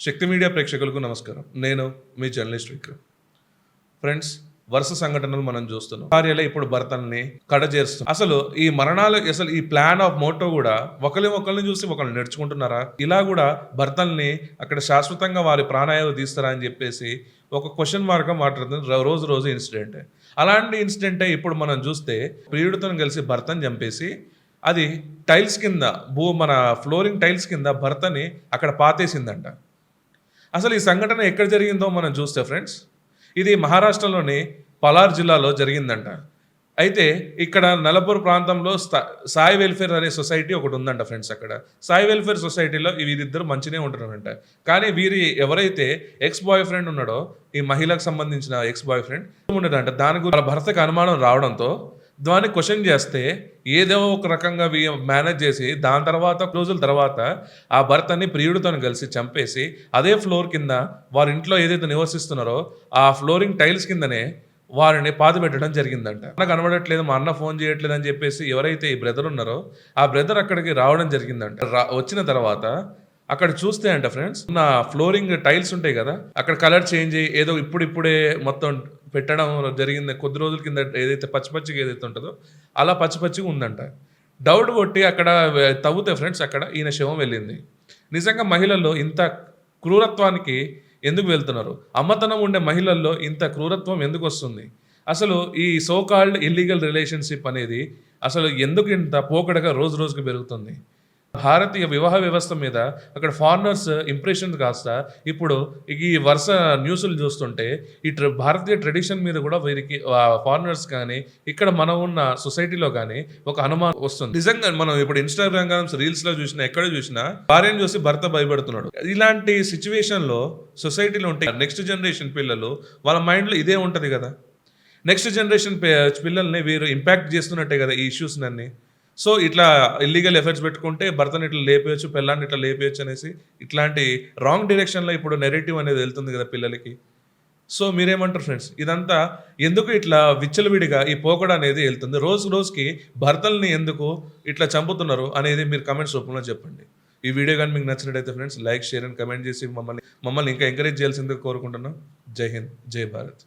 శక్తి media ప్రేక్షకులకు నమస్కారం. నేను మీ జర్నలిస్ట్ విక్రమ్. ఫ్రెండ్స్, వరుస సంఘటనలు మనం చూస్తున్నాం. భార్యలే ఇప్పుడు భర్తల్ని కడజేరుస్తుంది. అసలు ఈ మరణాలు, అసలు ఈ ప్లాన్ ఆఫ్ మోటో కూడా ఒకరిని చూసి ఒకళ్ళు నేర్చుకుంటున్నారా? ఇలా కూడా భర్తల్ని అక్కడ శాశ్వతంగా వారి ప్రాణాయాలు తీస్తారా అని చెప్పేసి ఒక క్వశ్చన్ మార్గం మాట్లాడుతుంది. రోజు రోజు ఇన్సిడెంట్. అలాంటి ఇన్సిడెంటే ఇప్పుడు మనం చూస్తే ప్రియుడితో కలిసి భర్తను చంపేసి అది టైల్స్ కింద మన ఫ్లోరింగ్ టైల్స్ కింద భర్తని అక్కడ పాతేసిందంట. అసలు ఈ సంఘటన ఎక్కడ జరిగిందో మనం చూస్తే ఫ్రెండ్స్, ఇది మహారాష్ట్రలోని పలార్ జిల్లాలో జరిగిందంట. అయితే ఇక్కడ నలపూర్ ప్రాంతంలో సాయి వెల్ఫేర్ అనే సొసైటీ ఒకటి ఉందంట ఫ్రెండ్స్. అక్కడ సాయి వెల్ఫేర్ సొసైటీలో వీరిద్దరు మంచినే ఉంటున్నారంట. కానీ వీరి ఎవరైతే ఎక్స్ బాయ్ ఫ్రెండ్ ఉన్నాడో, ఈ మహిళకు సంబంధించిన ఎక్స్ బాయ్ ఫ్రెండ్ ఉండదంట. దాని గురించి వాళ్ళ భర్తకు అనుమానం రావడంతో దాన్ని క్వశ్చన్ చేస్తే ఏదో ఒక రకంగా మేనేజ్ చేసి దాని తర్వాత రోజుల తర్వాత ఆ భర్తని ప్రియుడితో కలిసి చంపేసి అదే ఫ్లోర్ కింద వారి ఇంట్లో ఏదైతే నివసిస్తున్నారో ఆ ఫ్లోరింగ్ టైల్స్ కిందనే వారిని పాతిపెట్టడం జరిగిందంట. నాకు కనబడట్లేదు, మా అన్న ఫోన్ చేయట్లేదు అని చెప్పేసి ఎవరైతే ఈ బ్రదర్ ఉన్నారో ఆ బ్రదర్ అక్కడికి రావడం జరిగిందంట. వచ్చిన తర్వాత అక్కడ చూస్తే అంట ఫ్రెండ్స్, నా ఫ్లోరింగ్ టైల్స్ ఉంటాయి కదా, అక్కడ కలర్ చేంజ్ అయ్యి ఏదో ఇప్పుడిప్పుడే మొత్తం పెట్టడం జరిగింది. కొద్ది రోజుల కింద ఏదైతే పచ్చిపచ్చిగా ఏదైతే ఉంటుందో అలా పచ్చిపచ్చిగా ఉందంట. డౌట్ కొట్టి అక్కడ తవ్వుతే ఫ్రెండ్స్, అక్కడ ఈయన శవం వెళ్ళింది. నిజంగా మహిళల్లో ఇంత క్రూరత్వానికి ఎందుకు వెళ్తున్నారు? అమ్మతనం ఉండే మహిళల్లో ఇంత క్రూరత్వం ఎందుకు వస్తుంది? అసలు ఈ సోకాల్డ్ ఇల్లీగల్ రిలేషన్షిప్ అనేది అసలు ఎందుకు ఇంత పోకడగా రోజు రోజుకి పెరుగుతుంది? భారతీయ వివాహ వ్యవస్థ మీద అక్కడ ఫారినర్స్ ఇంప్రెషన్ కాస్త ఇప్పుడు ఈ వరుస న్యూస్లు చూస్తుంటే ఈ భారతీయ ట్రెడిషన్ మీద కూడా వీరికి ఫారినర్స్ కానీ ఇక్కడ మనం ఉన్న సొసైటీలో కానీ ఒక అనుమానం వస్తుంది. నిజంగా మనం ఇప్పుడు ఇన్స్టాగ్రామ్ రీల్స్లో చూసినా, ఎక్కడ చూసినా భార్యను చూసి భర్త భయపడుతున్నాడు. ఇలాంటి సిచ్యువేషన్లో సొసైటీలో ఉంటే నెక్స్ట్ జనరేషన్ పిల్లలు వాళ్ళ మైండ్లో ఇదే ఉంటుంది కదా. నెక్స్ట్ జనరేషన్ పిల్లల్ని వీరు ఇంపాక్ట్ చేస్తున్నట్టే కదా ఈ ఇష్యూస్ అన్ని. సో ఇట్లా ఇల్లీగల్ ఎఫర్ట్స్ పెట్టుకుంటే భర్తను ఇట్లా లేపేయచ్చు, పిల్లాన్ని ఇట్లా లేపేయచ్చు అనేసి ఇట్లాంటి రాంగ్ డైరెక్షన్లో ఇప్పుడు నెరేటివ్ అనేది వెళ్తుంది కదా పిల్లలకి. సో మీరేమంటారు ఫ్రెండ్స్? ఇదంతా ఎందుకు ఇట్లా విచ్చలవిడిగా ఈ పోకడ అనేది వెళ్తుంది? రోజు రోజుకి భర్తల్ని ఎందుకు ఇట్లా చంపుతున్నారు అనేది మీరు కమెంట్స్ రూపంలో చెప్పండి. ఈ వీడియో కానీ మీకు నచ్చినట్టయితే friends like, share and comment చేసి మమ్మల్ని ఇంకా ఎంకరేజ్ చేయాల్సిందిగా కోరుకుంటున్నాం. జై హింద్, జై భారత్.